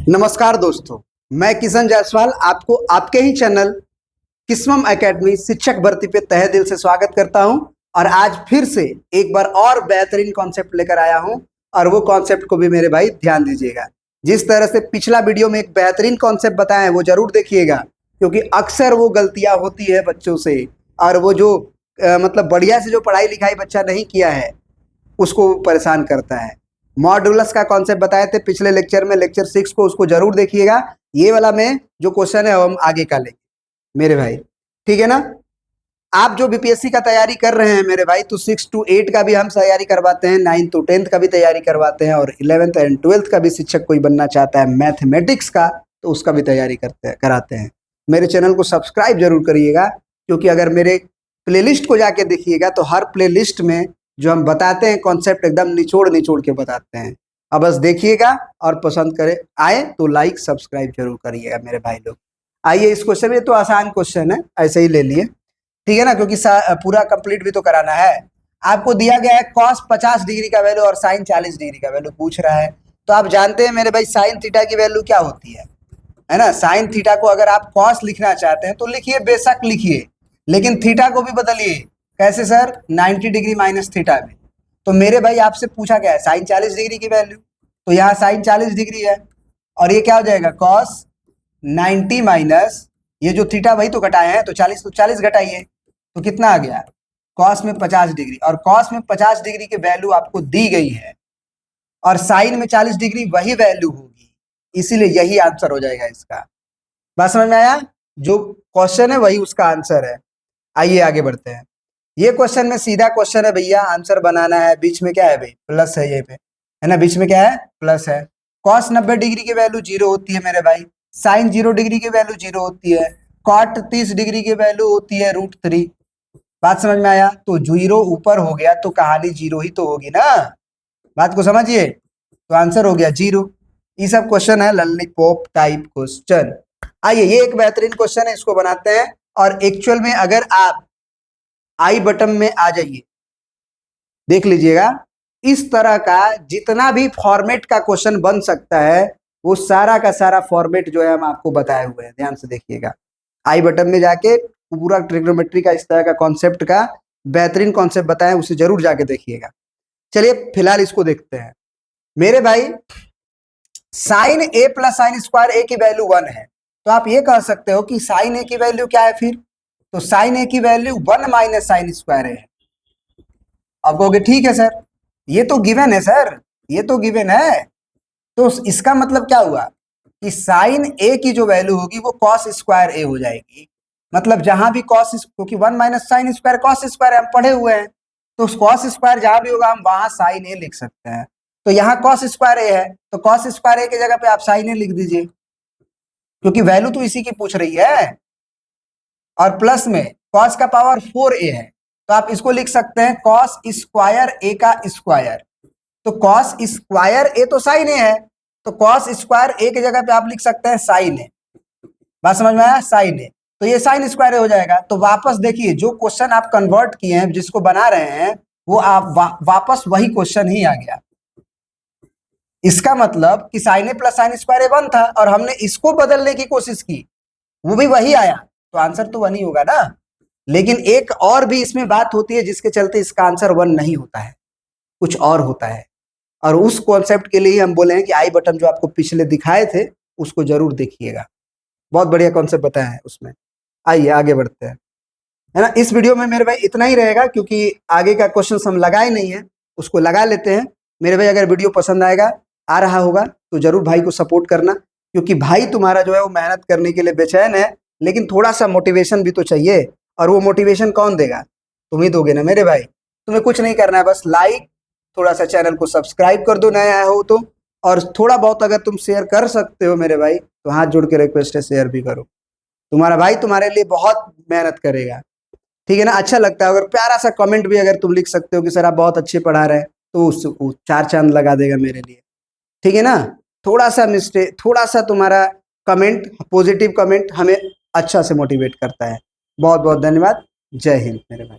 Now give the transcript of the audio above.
नमस्कार दोस्तों, मैं किशन जायसवाल आपको आपके ही चैनल किस्मम एकेडमी शिक्षक भर्ती पे तहे दिल से स्वागत करता हूं। और आज फिर से एक बार और बेहतरीन कॉन्सेप्ट लेकर आया हूं और वो कॉन्सेप्ट को भी मेरे भाई ध्यान दीजिएगा। जिस तरह से पिछला वीडियो में एक बेहतरीन कॉन्सेप्ट बताया है वो जरूर देखिएगा, क्योंकि अक्सर वो गलतियां होती है बच्चों से और वो जो मतलब बढ़िया से जो पढ़ाई लिखाई बच्चा नहीं किया है उसको परेशान करता है। मॉड्यूलस का कॉन्सेप्ट बताए थे पिछले लेक्चर में, लेक्चर 6 को, उसको जरूर देखिएगा। ये वाला में जो क्वेश्चन है हम आगे का लेंगे मेरे भाई, ठीक है ना। आप जो बीपीएससी का तैयारी कर रहे हैं मेरे भाई, तो 6 to 8 का भी हम तैयारी करवाते हैं, 9 to 10 का भी तैयारी करवाते हैं और 11th and 12th का भी शिक्षक कोई बनना चाहता है मैथमेटिक्स का तो उसका भी तैयारी कराते हैं। मेरे चैनल को सब्सक्राइब जरूर करिएगा, क्योंकि अगर मेरे प्लेलिस्ट को जाके देखिएगा तो हर प्लेलिस्ट में जो हम बताते हैं कॉन्सेप्ट एकदम निचोड़ निचोड़ के बताते हैं। अब बस देखिएगा और पसंद करे आए तो लाइक सब्सक्राइब जरूर करिएगा मेरे भाई लोग। आइए इस क्वेश्चन में, तो आसान क्वेश्चन है, ऐसे ही ले लिए, ठीक है ना, क्योंकि पूरा कंप्लीट भी तो कराना है। आपको दिया गया है कॉस 50 डिग्री का वैल्यू और साइन 40 डिग्री का वैल्यू पूछ रहा है। तो आप जानते हैं मेरे भाई साइन थीटा की वैल्यू क्या होती है ना। साइन थीटा को अगर आप कॉस लिखना चाहते हैं तो लिखिए, बेशक लिखिए, लेकिन थीटा को भी बदलिए। कैसे सर? 90 डिग्री माइनस थीटा में। तो मेरे भाई आपसे पूछा गया है साइन 40 डिग्री की वैल्यू, तो यहाँ साइन 40 डिग्री है और ये क्या हो जाएगा, कॉस 90 माइनस ये जो थीटा वही तो घटाए हैं, तो 40 घटाइए तो कितना आ गया, कॉस में 50 डिग्री। और कॉस में 50 डिग्री की वैल्यू आपको दी गई है और साइन में 40 डिग्री वही वैल्यू होगी, इसीलिए यही आंसर हो जाएगा इसका। बात समझ में आया? जो क्वेश्चन है वही उसका आंसर है। आइए आगे बढ़ते हैं। ये क्वेश्चन में सीधा क्वेश्चन है भैया, आंसर बनाना है। बीच में क्या है भाई, प्लस है, ये पे है ना, बीच में क्या है, प्लस है। कॉस 90 डिग्री की वैल्यू 0 होती है मेरे भाई, साइन 0 डिग्री की वैल्यू 0 होती है, कॉट 30 डिग्री की वैल्यू होती है √3। बात समझ में आया? तो 0 ऊपर हो गया तो कहानी 0 ही तो होगी ना, बात को समझिए। तो आंसर हो गया 0। ये सब क्वेश्चन है लॉलीपॉप टाइप क्वेश्चन। आइए ये एक बेहतरीन क्वेश्चन है, इसको बनाते हैं। और एक्चुअल में अगर आप आई बटन में आ जाइए, देख लीजिएगा, इस तरह का जितना भी फॉर्मेट का क्वेश्चन बन सकता है वो सारा का सारा फॉर्मेट जो है हम आपको बताए हुए हैं, ध्यान से देखिएगा। आई बटन में जाके पूरा ट्रिग्नोमेट्री का इस तरह का कॉन्सेप्ट का बेहतरीन कॉन्सेप्ट बताए, उसे जरूर जाके देखिएगा। चलिए फिलहाल इसको देखते हैं मेरे भाई। साइन ए प्लस साइन स्क्वायर ए की वैल्यू 1 है, तो आप ये कह सकते हो कि साइन ए की वैल्यू क्या है फिर, तो साइन ए की वैल्यू 1 माइनस साइन स्क्वायर है। अब कहोगे ठीक है सर, ये तो गिवन है सर, ये तो गिवन है, तो इसका मतलब क्या हुआ कि साइन ए की जो वैल्यू होगी वो कॉस स्क्वायर ए हो जाएगी। मतलब जहां भी कॉस, क्योंकि 1 minus sine square cos square हम पढ़े हुए हैं, तो कॉस स्क्वायर जहां भी होगा हम वहां साइन ए लिख सकते हैं। तो यहाँ कॉस स्क्वायर ए है तो कॉस स्क्वायर ए की जगह पे आप साइन ए लिख दीजिए, क्योंकि वैल्यू तो इसी की पूछ रही है। और प्लस में कॉस का पावर 4a है, तो आप इसको लिख सकते हैं कॉस स्क्वायर ए का स्क्वायर। तो कॉस स्क्वायर ए तो साइन ए है, तो कॉस स्क्वायर ए की जगह पे आप लिख सकते हैं साइन ए। बात समझ में आया? साइन ए, तो ये साइन स्क्वायर ए हो जाएगा। तो वापस देखिए, जो क्वेश्चन आप कन्वर्ट किए हैं, जिसको बना रहे हैं, वो आप वापस वही क्वेश्चन ही आ गया। इसका मतलब कि साइन ए प्लस साइन स्क्वायर ए 1 था और हमने इसको बदलने की कोशिश की, वो भी वही आया, तो आंसर तो 1 ही होगा ना। लेकिन एक और भी इसमें बात होती है जिसके चलते इसका आंसर 1 नहीं होता है, कुछ और होता है। और उस कॉन्सेप्ट के लिए हम बोले हैं कि आई बटन जो आपको पिछले दिखाए थे उसको जरूर देखिएगा, बहुत बढ़िया कॉन्सेप्ट बताया है उसमें। आइए आगे बढ़ते हैं, है ना। इस वीडियो में मेरे भाई इतना ही रहेगा, क्योंकि आगे का क्वेश्चन हम लगाए नहीं है, उसको लगा लेते हैं मेरे भाई। अगर वीडियो पसंद आएगा, आ रहा होगा, तो जरूर भाई को सपोर्ट करना, क्योंकि भाई तुम्हारा जो है वो मेहनत करने के लिए बेचैन है, लेकिन थोड़ा सा मोटिवेशन भी तो चाहिए। और वो मोटिवेशन कौन देगा? तुम ही दोगे ना मेरे भाई। तुम्हें कुछ नहीं करना है, बस लाइक, थोड़ा सा चैनल को सब्सक्राइब कर दो नया हो तो, और थोड़ा बहुत अगर तुम शेयर कर सकते हो मेरे भाई तो हाथ जोड़ के रिक्वेस्ट है, शेयर भी करो। तुम्हारा भाई तुम्हारे लिए बहुत मेहनत करेगा, ठीक है ना। अच्छा लगता है अगर प्यारा सा कमेंट भी अगर तुम लिख सकते हो कि सर आप बहुत अच्छे पढ़ा रहे हैं, तो उस 4 चांद लगा देगा मेरे लिए, ठीक है ना। थोड़ा सा मिस्टेक, थोड़ा सा तुम्हारा कमेंट, पॉजिटिव कमेंट हमें अच्छा से मोटिवेट करता है। बहुत बहुत धन्यवाद। जय हिंद मेरे भाई।